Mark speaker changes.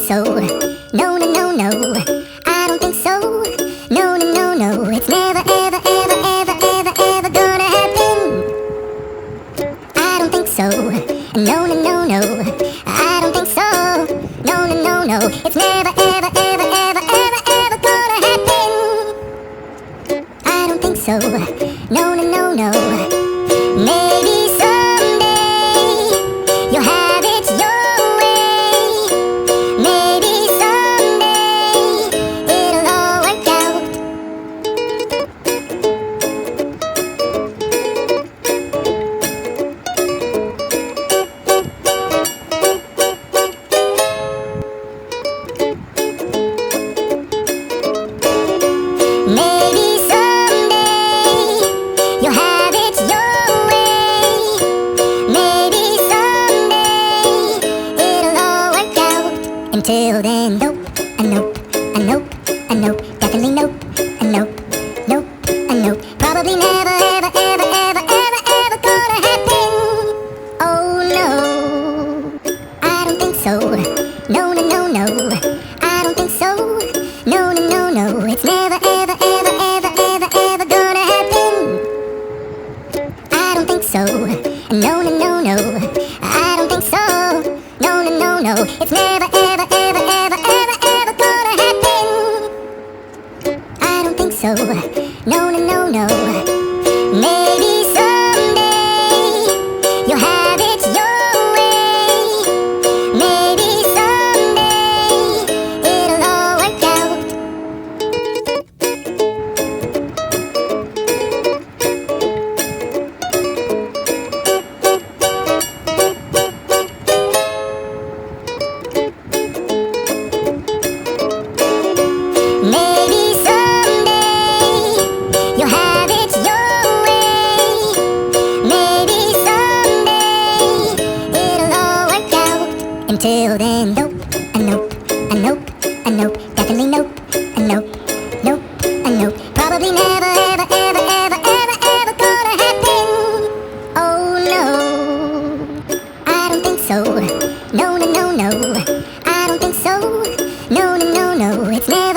Speaker 1: so. No, no, no, no. I don't think so. No, no, no, no. It's never, ever, ever, ever, ever, ever gonna happen. I don't think so. No, no, no, no. I don't think so. No, no, no, no. It's never, ever, ever, ever, ever, ever gonna happen. I don't think so. No, no, no, no. Maybe someday you'll have it your way. Maybe someday it'll all work out. Maybe someday you'll have it your way. Maybe someday it'll all work out. Until then, nope, a nope, a nope, a nope, definitely nope, a nope, nope, a nope. Probably never, ever, ever, ever, ever, ever gonna happen. Oh no, I don't think so. No, no, no, no. I don't think so. No, no, no, no. It's never, ever, ever, ever, ever, ever gonna happen. I don't think so. No, no, no, no. I don't think so. No, no, no, no. It's never, ever, ever, ever, ever, ever gonna happen. I don't think so. No, no, no, no. Maybe someday you'll have it your way. Maybe someday it'll all work out. Maybe someday you'll have it your way. Maybe someday it'll all work out. Until then, nope, a nope, a nope, a nope, definitely nope, a nope, nope, a nope. Probably never, ever, ever, ever, ever, ever gonna happen. Oh no, I don't think so. No, no, no, no. I don't think so. No, no, no, no. It's never.